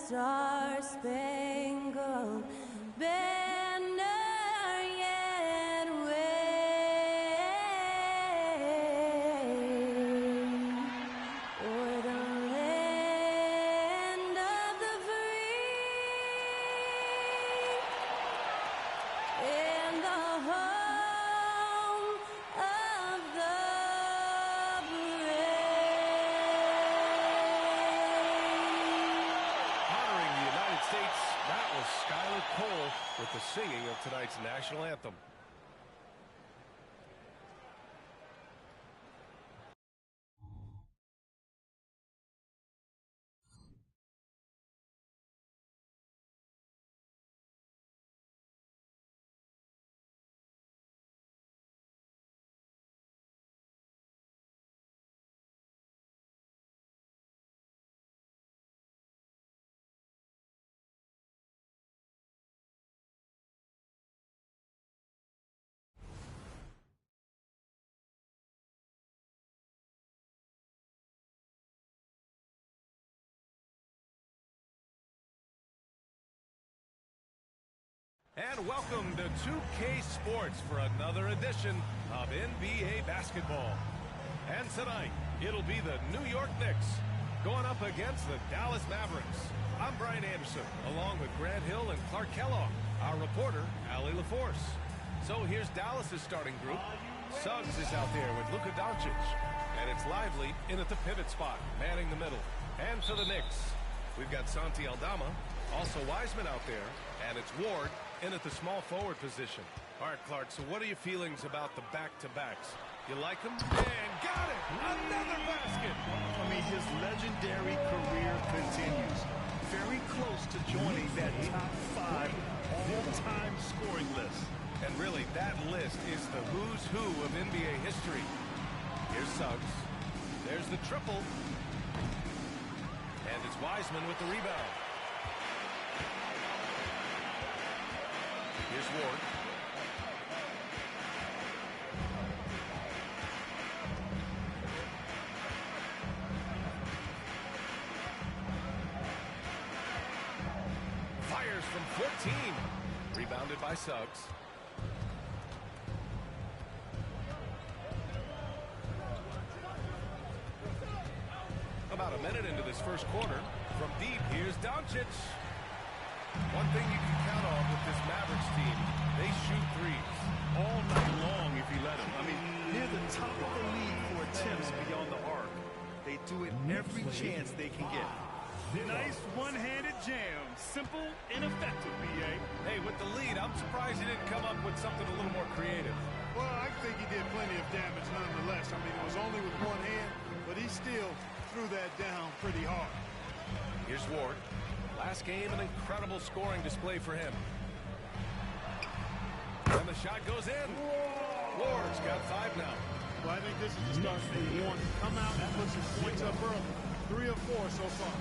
star-spangled banner yet wave o'er the land of the free and the home of the Cole with the singing of tonight's national anthem. And welcome to 2K Sports for another edition of NBA basketball. And tonight, it'll be the New York Knicks going up against the Dallas Mavericks. I'm Brian Anderson, along with Grant Hill and Clark Kellogg, our reporter, Allie LaForce. So here's Dallas's starting group. Suggs is out there with Luka Doncic. And it's Lively in at the pivot spot, manning the middle. And for the Knicks, we've got Santi Aldama, also Wiseman out there, and it's Ward in at the small forward position. All right, Clark, so what are your feelings about the back-to-backs? You like them? And got it! Another basket! I mean, his legendary career continues. Very close to joining that top 5 all-time scoring list. And really, that list is the who's who of NBA history. Here's Suggs. There's the triple. And it's Wiseman with the rebound. Here's Ward. Fires from 14. Rebounded by Suggs. About a minute into this first quarter. From deep, here's Doncic. One thing you can count on with this Mavericks team, they shoot threes. All night long if you let them. I mean, near the top of the league for attempts beyond the arc. They do it every chance they can get. Nice one-handed jam. Simple and effective, B.A. Hey, with the lead, I'm surprised he didn't come up with something a little more creative. Well, I think he did plenty of damage nonetheless. I mean, it was only with one hand, but he still threw that down pretty hard. Here's Ward. Last game, an incredible scoring display for him. And the shot goes in. Ward's got 5 now. Well, I think this is the start they want to come out and put some points up early. 3 or 4 so far.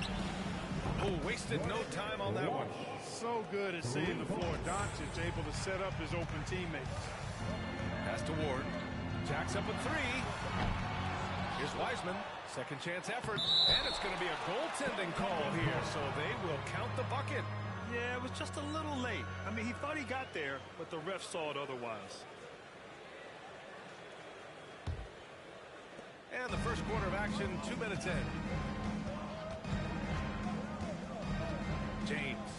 Oh, wasted no time on that one. So good at seeing the floor. Doncic able to set up his open teammates. Pass to Ward. Jacks up a 3. Here's Wiseman. Second chance effort. And it's going to be a goaltending call here, so they will count the bucket. Yeah, it was just a little late. I mean, he thought he got there, but the ref saw it otherwise. And the first quarter of action, 2 minutes in. James.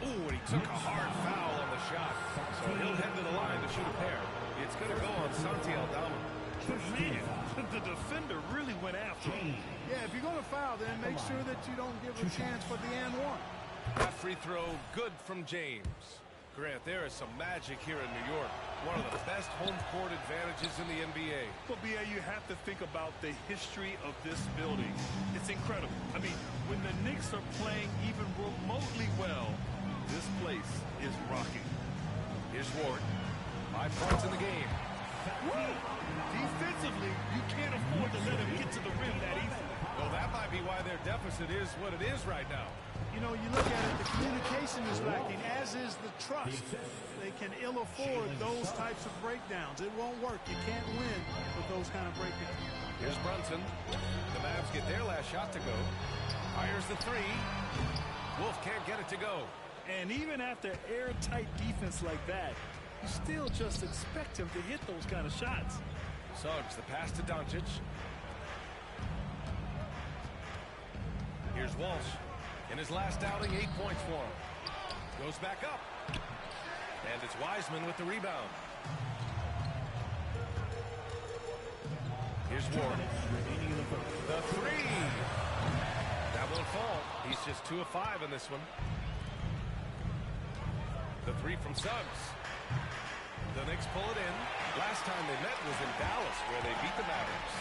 Ooh, and he took a hard foul on the shot. So he'll head to the line to shoot a pair. It's going to go on Santi Aldama. Man, the defender really went after him. Yeah, if you're going to foul, then make sure that you don't give a chance for the and one. That free throw, good from James. Grant, there is some magic here in New York. One of the best home court advantages in the NBA. Well, B.A., you have to think about the history of this building. It's incredible. I mean, when the Knicks are playing even remotely well, this place is rocking. Here's Ward. 5 points in the game. Defensively, you can't afford to let him get to the rim that easily. Well, that might be why their deficit is what it is right now. You know, you look at it, the communication is lacking, as is the trust. They can ill afford those types of breakdowns. It won't work. You can't win with those kind of breakdowns. Here's Brunson. The Mavs get their last shot to go. Fires the three. Wolf can't get it to go. And even after airtight defense like that, you still just expect him to hit those kind of shots. Suggs, the pass to Doncic. Here's Walsh. In his last outing, 8 points for him. Goes back up. And it's Wiseman with the rebound. Here's Ward. The three. That won't fall. He's just 2 of 5 in this one. The three from Suggs. The Knicks pull it in. Last time they met was in Dallas, where they beat the Mavericks.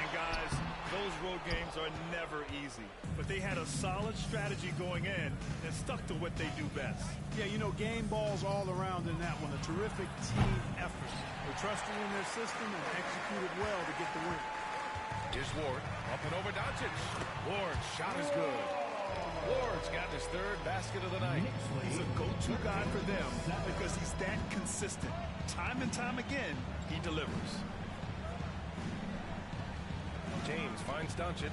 And guys, those road games are never easy. But they had a solid strategy going in and stuck to what they do best. Yeah, you know, game balls all around in that one. A terrific team effort. They trusted in their system and executed well to get the win. Here's Ward. Up and over Doncic. Ward's shot is good. Ward's got his 3rd basket of the night. He's a go-to guy for them because he's that consistent. Time and time again, he delivers. James finds Doncic.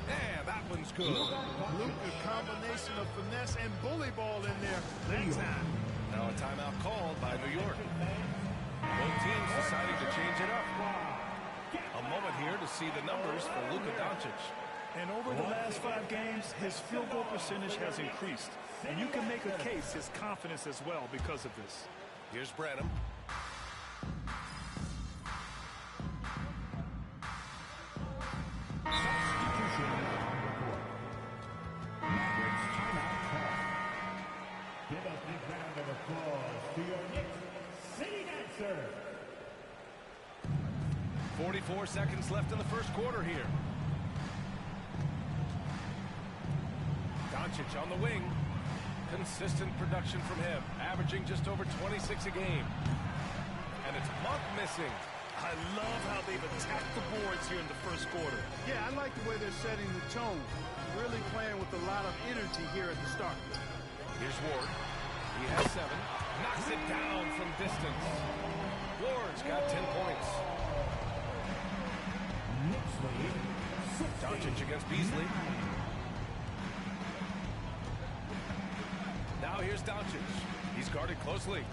Yeah, that one's good. Luke, a combination of finesse and bully ball in there. That time. Now a timeout called by New York. Both teams deciding to change it up. A moment here to see the numbers for Luka Doncic. And over the last 5 games, his field goal percentage has increased. And you can make a case his confidence as well because of this. Here's Branham. Give a big round of applause to your Knicks City Dancer. 44 seconds left in the first quarter here. Doncic on the wing. Consistent production from him, averaging just over 26 a game. And it's Monk missing. I love how they've attacked the boards here in the first quarter. Yeah, I like the way they're setting the tone. Really playing with a lot of energy here at the start. Here's Ward. He has 7. Knocks it down from distance. Ward's got 10 points. Doncic against Beasley. Now here's Doncic. He's guarded closely.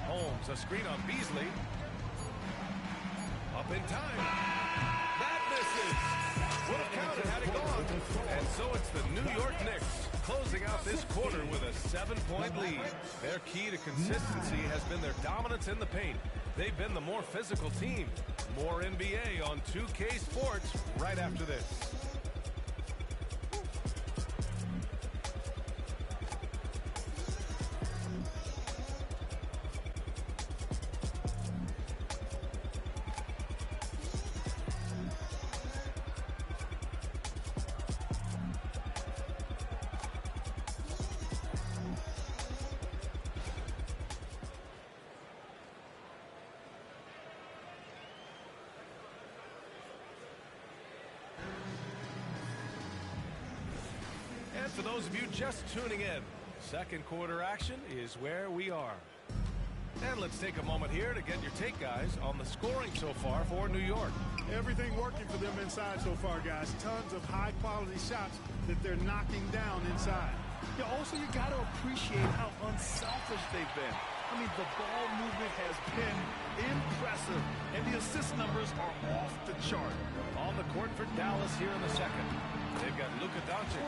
Holmes, a screen on Beasley. Up in time. That misses. Would have counted had it gone. And so it's the New York Knicks closing out this quarter with a 7-point lead. Their key to consistency has been their dominance in the paint. They've been the more physical team. More NBA on 2K Sports right after this. And for those of you just tuning in, second quarter action is where we are. And let's take a moment here to get your take, guys, on the scoring so far for New York. Everything working for them inside so far, guys. Tons of high-quality shots that they're knocking down inside. Yeah, also, you got to appreciate how unselfish they've been. I mean, the ball movement has been impressive, and the assist numbers are off the chart. On the court for Dallas here in the second. They've got Luka Doncic.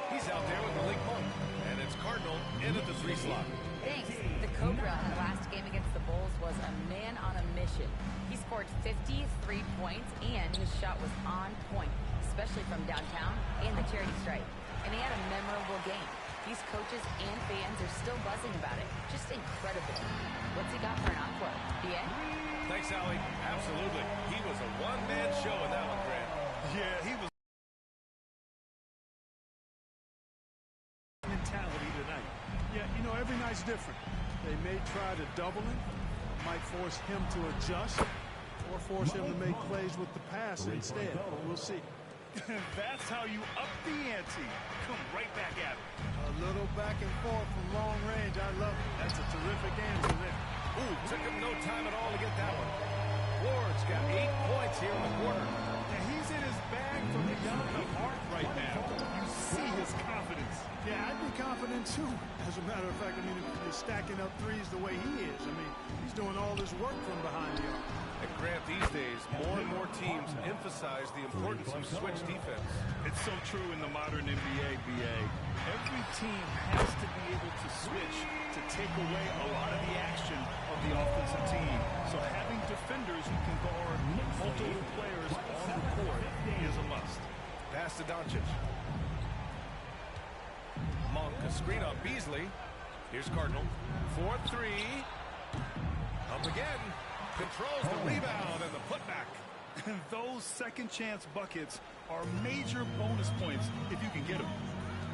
He's out there with Malik Monk. And it's Cardinal in at the 3 slot. Thanks. The Cobra in the last game against the Bulls was a man on a mission. He scored 53 points, and his shot was on point, especially from downtown and the charity stripe. And he had a memorable game. These coaches and fans are still buzzing about it. Just incredible. What's he got for an encore? The end? Thanks, Allie. Absolutely. He was a one-man show in that one, Grant. Yeah, he was mentality tonight. Yeah, you know, every night's different. They may try to double him, might force him to adjust, or force him to make plays with the pass instead. We'll see. That's how you up the ante. Come right back at it. A little back and forth from long range. I love it. That's a terrific answer there. Ooh, took him no time at all to get that one. Ward's got 8 points here in the quarter. And he's in his bag from beyond the arc right now. You see his confidence. Yeah, I'd be confident too. As a matter of fact, I mean, if he's stacking up threes the way he is, I mean, he's doing all this work from behind the arc. And Grant, these days, more and more teams emphasize the importance of switch defense. It's so true in the modern NBA, BA. Every team has to be able to switch to take away a lot of the action of the offensive team. So having defenders who can guard multiple players on the court is a must. Pass to Doncic. Monk, a screen on Beasley. Here's Cardinal. 4-3. Up again. Controls the rebound and the putback. And those second chance buckets are major bonus points if you can get them.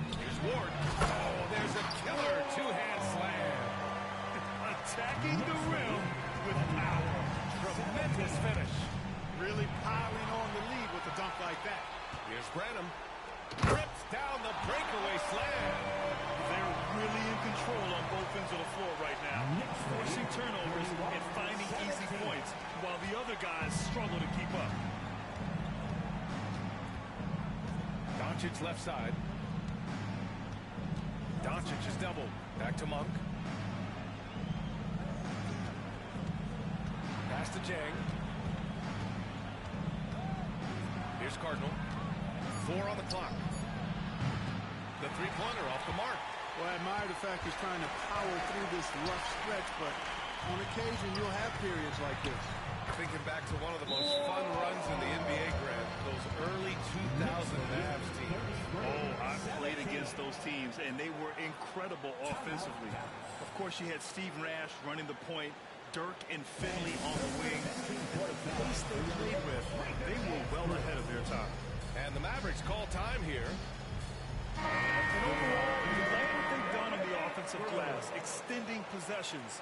Here's Ward. Oh, there's a killer two-hand slam. Attacking the rim with power. Tremendous finish. Really piling on the lead with a dunk like that. Here's Branham. Rips down the breakaway slam. They're really in control on both ends of the floor right now, forcing turnovers and finding easy points while the other guys struggle to keep up. Doncic left side. Doncic is doubled. Back to Monk. Pass to Jang. Here's Cardinal. 4 on the clock. The three-pointer off the mark. Well, I admire the fact he's trying to power through this rough stretch, but on occasion you'll have periods like this. Thinking back to one of the most fun runs in the NBA, Grant, those early 2000 Mavs teams. Oh, I played against those teams, and they were incredible offensively. Of course, you had Steve Nash running the point, Dirk and Finley on the wing. The pace they played with, they were well ahead of their time. And the Mavericks call time here. And overall, you like what they've done on the offensive glass, extending possessions.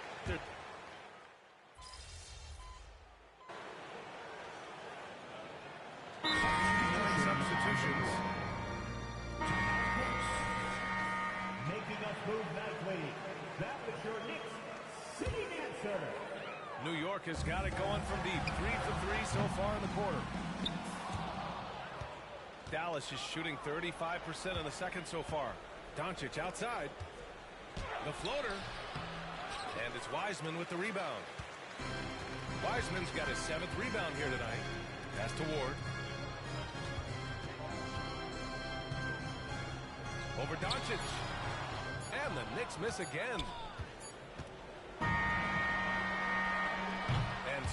Substitutions. Making us move nicely. That was your Knicks sitting answer. New York has got it going from deep. 3 for 3 so far in the quarter. Dallas is shooting 35% in the second so far. Doncic outside. The floater. And it's Wiseman with the rebound. Wiseman's got his 7th rebound here tonight. Pass to Ward. Over Doncic. And the Knicks miss again. And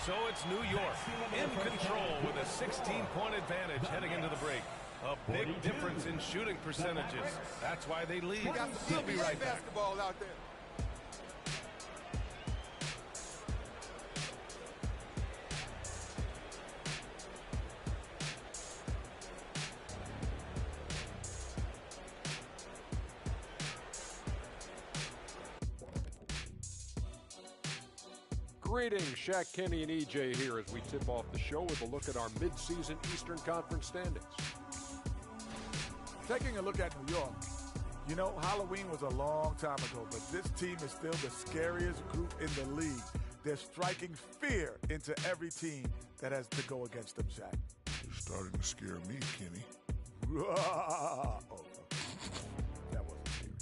so it's New York in control with a 16-point advantage heading into the break. A big difference in shooting percentages. That's why they lead. We'll be right back. Basketball out there. Greetings, Shaq, Kenny, and EJ here as we tip off the show with a look at our midseason Eastern Conference standings. Taking a look at New York, you know, Halloween was a long time ago, but this team is still the scariest group in the league. They're striking fear into every team that has to go against them, Shaq. You're starting to scare me, Kenny. Oh, that wasn't scary.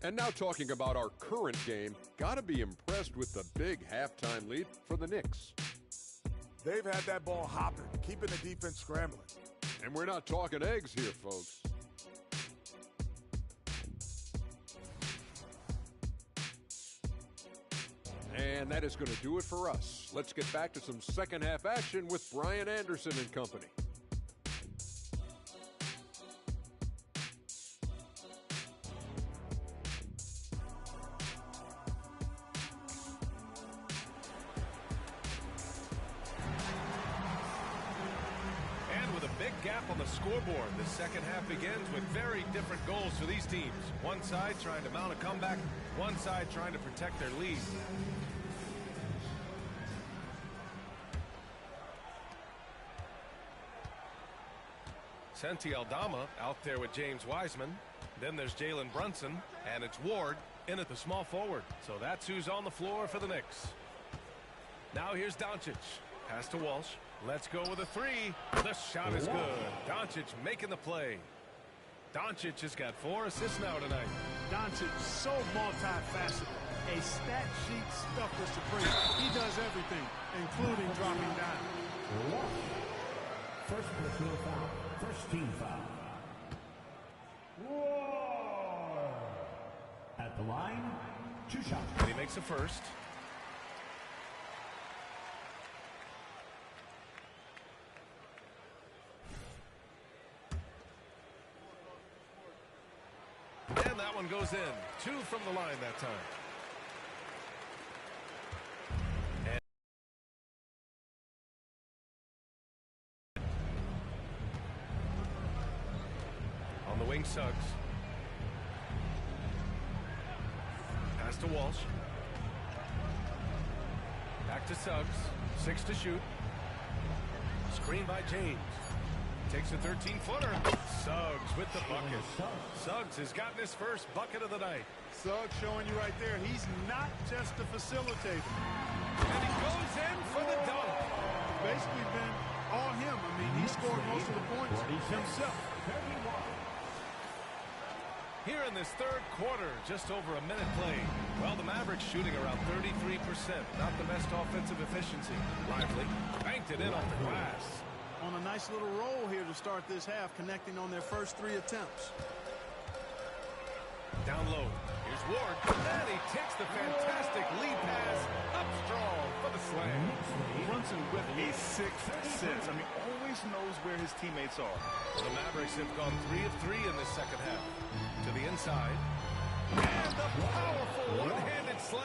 And now talking about our current game, gotta be impressed with the big halftime lead for the Knicks. They've had that ball hopping, keeping the defense scrambling. And we're not talking eggs here, folks. And that is going to do it for us. Let's get back to some second half action with Brian Anderson and company. Gap on the scoreboard. The second half begins with very different goals for these teams. One side trying to mount a comeback, one side trying to protect their lead. Santi Aldama out there with James Wiseman. Then there's Jalen Brunson, and it's Ward in at the small forward. So that's who's on the floor for the Knicks. Now here's Doncic. Pass to Walsh. Let's go with a three. The shot is good. Doncic making the play. Doncic has got 4 assists now tonight. Doncic so multifaceted. A stat sheet stuffer supreme. He does everything, including dropping down. First personal foul. First team foul. At the line, 2 shots. And he makes the first. And that one goes in. 2 from the line that time. And on the wing, Suggs. Pass to Walsh. Back to Suggs. 6 to shoot. Screen by James. Takes a 13-footer. Suggs with the bucket. Suggs has gotten his first bucket of the night. Suggs showing you right there, he's not just a facilitator. And he goes in for the dunk. Basically been all him. I mean, he scored most of the points himself. Here in this third quarter, just over a minute played. Well, the Mavericks shooting around 33%. Not the best offensive efficiency. Lively banked it in off the glass. On a nice little roll here to start this half, connecting on their first 3 attempts. Down low. Here's Ward. And he takes the fantastic lead pass up strong for the slam. Brunson with a 6th sense. I mean, always knows where his teammates are. The Mavericks have gone 3 of 3 in this second half. To the inside. And the powerful one-handed slam.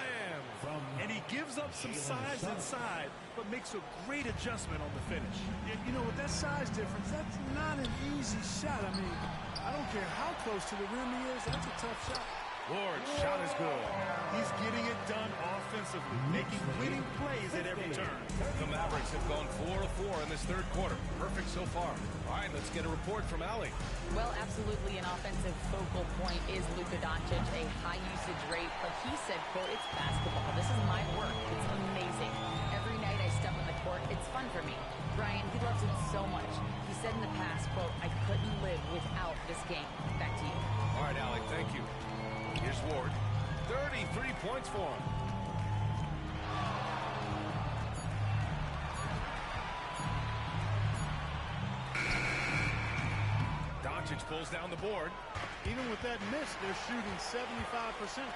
And he gives up some size inside, but makes a great adjustment on the finish. You know, with that size difference, that's not an easy shot. I mean, I don't care how close to the rim he is, that's a tough shot. Ward's shot is good. He's getting it done offensively, making winning plays at every turn. The Mavericks have gone 4 of 4 in this third quarter. Perfect so far. All right, let's get a report from Allie. Well, absolutely an offensive focal point is Luka Doncic, a high usage rate, but he said, quote, it's basketball. This is my work. It's amazing. Every night I step on the court, it's fun for me. Brian, he loves it so much. He said in the past, quote, I couldn't live without this game. Back to you. All right, Allie, thank you. Here's Ward. 33 points for him. Doncic pulls down the board. Even with that miss, they're shooting 75%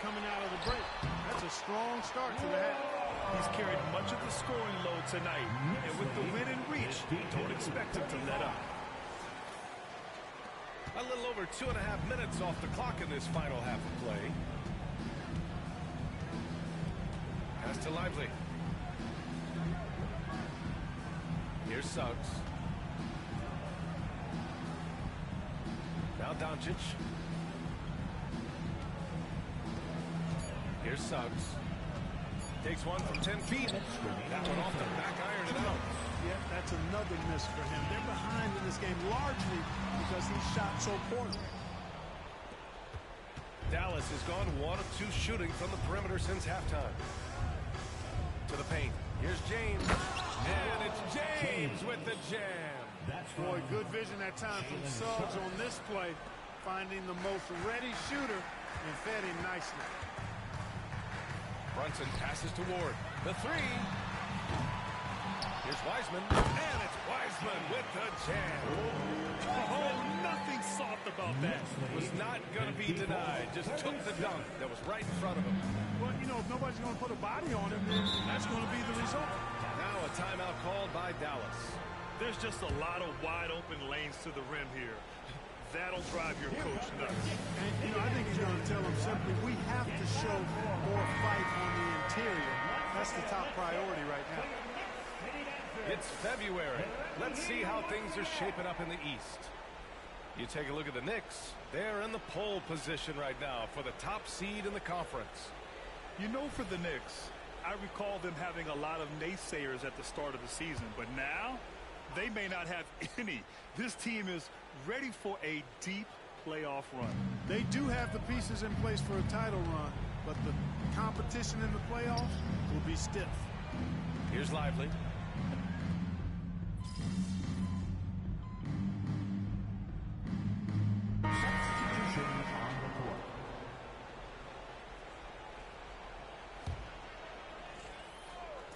coming out of the break. That's a strong start to the half. He's carried much of the scoring load tonight. And with the win in reach, don't expect him to let up. A little over 2.5 minutes off the clock in this final half of play. Pass to Lively. Here's Suggs. Now Doncic. Here's Suggs. Takes one from 10 feet. That one off the back iron and out. Yeah, that's another miss for him. They're behind in this game largely because he shot so poorly. Dallas has gone 1 of 2 shooting from the perimeter since halftime. To the paint. Here's James. And it's James with the jam. Boy, good vision that time from Suggs on this play. Finding the most ready shooter and fed him nicely. Brunson passes to Ward. The 3. Here's Wiseman. And it's Wiseman with the jam. Oh, nothing soft about that. Was not going to be denied. Just took the dunk that was right in front of him. Well, you know, if nobody's going to put a body on him, then that's going to be the result. Now a timeout called by Dallas. There's just a lot of wide open lanes to the rim here. That'll drive your coach nuts. And, you know, I think he's going to tell him simply, we have to show more fight on the interior. That's the top priority right now. It's February. Let's see how things are shaping up in the East. You take a look at the Knicks. They're in the pole position right now for the top seed in the conference. You know, for the Knicks, I recall them having a lot of naysayers at the start of the season, but now they may not have any. This team is ready for a deep playoff run. They do have the pieces in place for a title run, but the competition in the playoffs will be stiff. Here's Lively.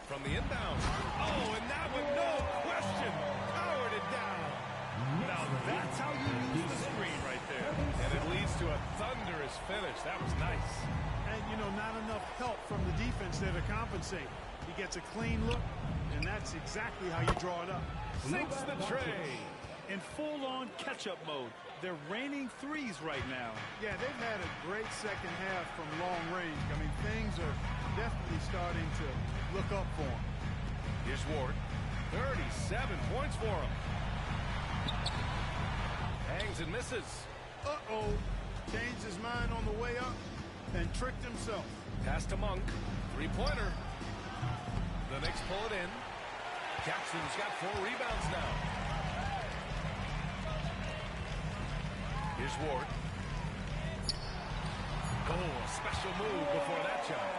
From the inbound. Oh, and that one, no question, powered it down. Now that's how you use the screen right there. And it leads to a thunderous finish. That was nice. And, you know, not enough help from the defense there to compensate. He gets a clean look, and that's exactly how you draw it up. Sinks the tray. In full-on catch-up mode. They're raining threes right now. Yeah, they've had a great second half from long range. I mean, things are definitely starting to look up for him. Here's Ward. 37 points for him. Hangs and misses. Uh-oh. Changed his mind on the way up and tricked himself. Pass to Monk. Three-pointer. The Knicks pull it in. Jackson's got 4 rebounds now. Here's Ward. Oh, a special move before that shot.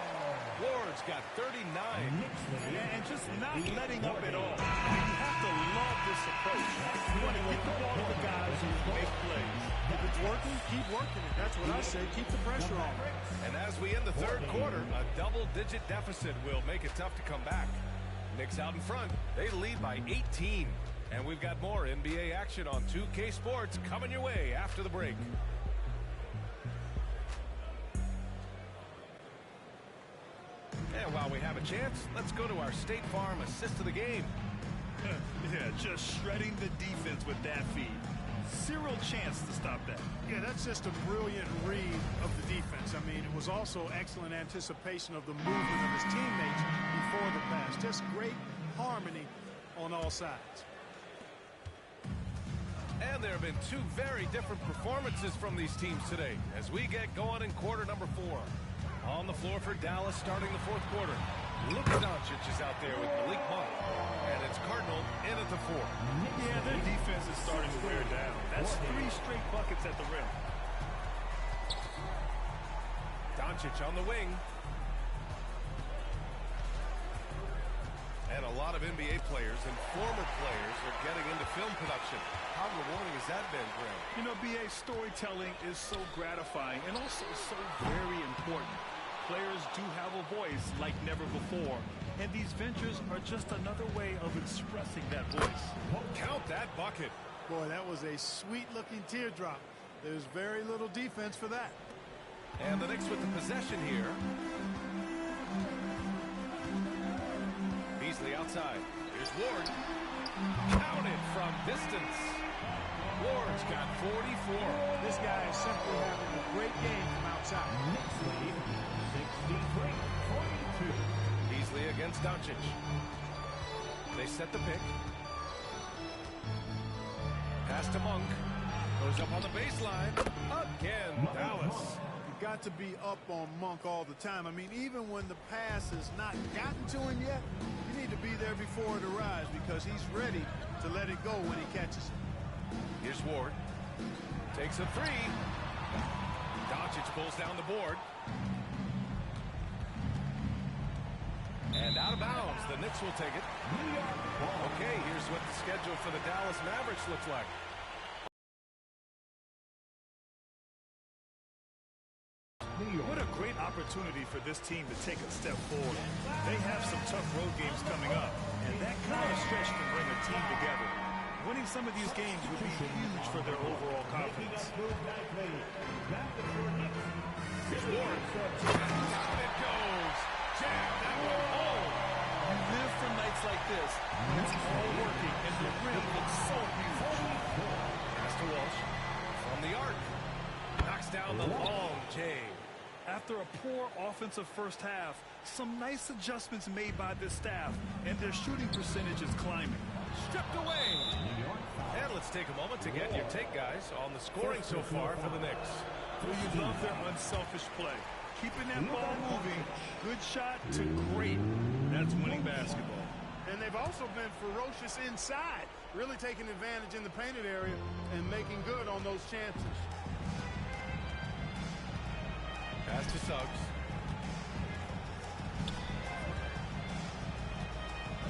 Ward's got 39. And just not letting up at all. You have to love this approach. You want to get the ball to the guys who make plays. If it's working, keep working it. That's what I say. Keep the pressure on. And as we end the third quarter, a double-digit deficit will make it tough to come back. Knicks out in front. They lead by 18. And we've got more NBA action on 2K Sports coming your way after the break. And while we have a chance, let's go to our State Farm assist of the game. Yeah, just shredding the defense with that feed. Zero chance to stop that. Yeah, that's just a brilliant read of the defense. I mean, it was also excellent anticipation of the movement of his teammates before the pass. Just great harmony on all sides. And there have been 2 very different performances from these teams today as we get going in quarter number 4. On the floor for Dallas starting the fourth quarter. Luka Doncic is out there with Malik Monk. And it's Cardinal in at the 4. Yeah, their defense is starting to wear down. That's 3 straight buckets at the rim. Doncic on the wing. And a lot of NBA players and former players are getting into film production. How rewarding has that been, Graham? You know, BA, storytelling is so gratifying and also so very important. Players do have a voice like never before, and these ventures are just another way of expressing that voice. Count that bucket. Boy, that was a sweet-looking teardrop. There's very little defense for that. And the Knicks with the possession here. Beasley outside. Here's Ward. Counted from distance. Ward's got 44. This guy is simply having a great game from outside. Knicks lead 63-42. Beasley against Doncic. They set the pick. Pass to Monk. Goes up on the baseline. Again, Dallas. You've got to be up on Monk all the time. I mean, even when the pass has not gotten to him yet, you need to be there before it arrives because he's ready to let it go when he catches it. Here's Ward. Takes a 3. Doncic pulls down the board. And out of bounds. The Knicks will take it. Okay, here's what the schedule for the Dallas Mavericks looks like. What a great opportunity for this team to take a step forward. They have some tough road games coming up, and that kind of stretch can bring a team together. Winning some of these games would be huge for their overall confidence. Here's Ward. Down it goes. Jam that one home. You live for nights like this. It's all working, and the rim looks so beautiful. Pass to Walsh. From the arc. Knocks down the long J. After a poor offensive first half, some nice adjustments made by this staff, and their shooting percentage is climbing. Stripped away. And let's take a moment to get your take, guys, on the scoring so far for the Knicks. Well, you love their unselfish play. Keeping that ball moving, good shot to great. That's winning basketball. And they've also been ferocious inside, really taking advantage in the painted area and making good on those chances. Pass to Suggs.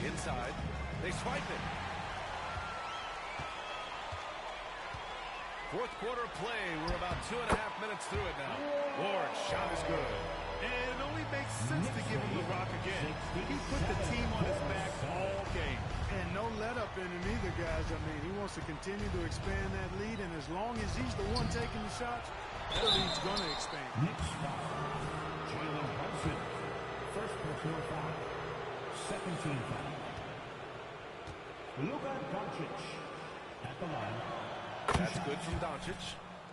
Inside. They swipe it. Fourth quarter play. We're about 2.5 minutes through it now. Ward's shot is good. And it only makes sense to give him the rock again. He put the team on his back all game. And no let up in him either, guys. I mean, he wants to continue to expand that lead, and as long as he's the one taking the shots, that lead's going to expand. Knicks foul. Jalen Brunson. First personal foul. Second team foul. Luka Doncic at the line. That's good from Doncic.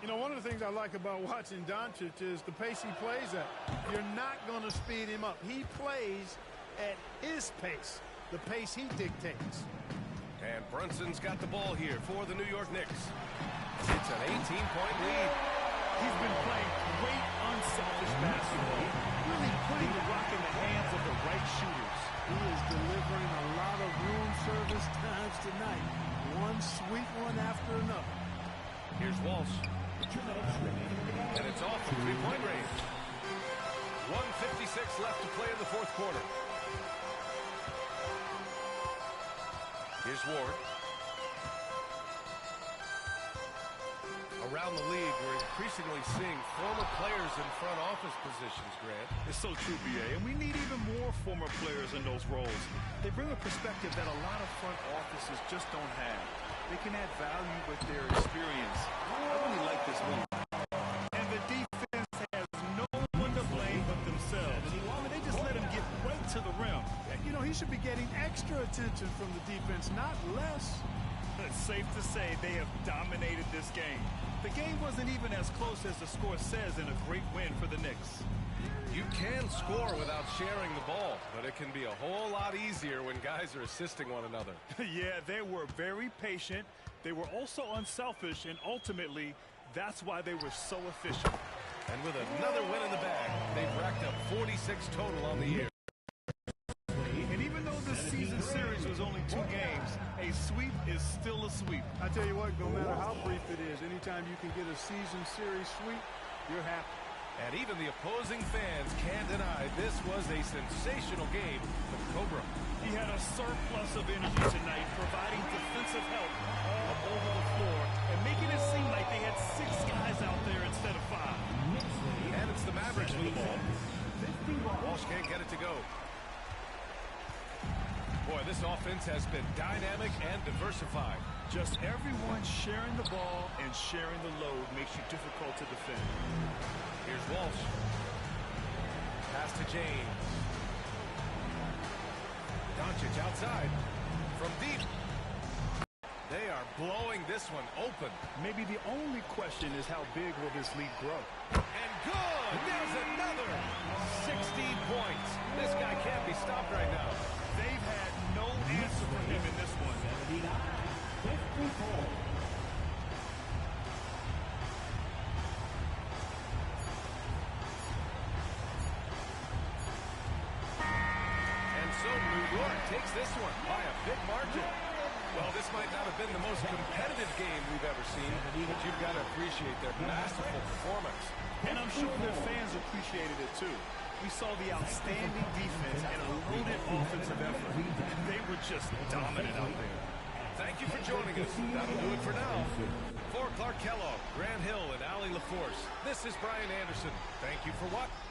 You know, one of the things I like about watching Doncic is the pace he plays at. You're not going to speed him up. He plays at his pace, the pace he dictates. And Brunson's got the ball here for the New York Knicks. It's an 18-point lead. He's been playing great, unselfish basketball, really putting the rock in the hands of the right shooters. He is delivering a lot of room service times tonight. One sweet one after another. Here's Walsh. And it's off from three-point range. 1:56 left to play in the fourth quarter. Here's Ward. Around the league, we're increasingly seeing former players in front office positions, Grant. It's so true, B.A., and we need even more former players in those roles. They bring a perspective that a lot of front offices just don't have. They can add value with their experience. I really like this move. And the defense has no one to blame but themselves. They just let him get right to the rim. You know, he should be getting extra attention from the defense, not less. It's safe to say they have dominated this game. The game wasn't even as close as the score says in a great win for the Knicks. You can score without sharing the ball, but it can be a whole lot easier when guys are assisting one another. Yeah, they were very patient. They were also unselfish, and ultimately, that's why they were so efficient. And with another win in the bag, they've racked up 46 total on the year. And even though this season series was only 2 games, a sweep is still a sweep. I tell you what, no matter how brief it is, anytime you can get a season series sweep, you're happy. And even the opposing fans can't deny this was a sensational game for Cobra. He had a surplus of energy tonight, providing defensive help all over the floor and making it seem like they had 6 guys out there instead of 5. And it's the Mavericks with the ball. Walsh can't get it to go. Boy, this offense has been dynamic and diversified. Just everyone sharing the ball and sharing the load makes you difficult to defend. Here's Walsh. Pass to James. Doncic outside. From deep. They are blowing this one open. Maybe the only question is how big will this lead grow? And good! There's another! 16 points. This guy can't be stopped right now. They've had no answer for him in this one. And so New York takes this one by a big margin. Well, this might not have been the most competitive game we've ever seen, but you've got to appreciate their masterful performance. And I'm sure their fans appreciated it too. We saw the outstanding defense and a loaded offensive effort. They were just dominant out there. Thank you for joining us. That'll do it for now. For Clark Kellogg, Grant Hill, and Allie LaForce, this is Brian Anderson. Thank you for watching.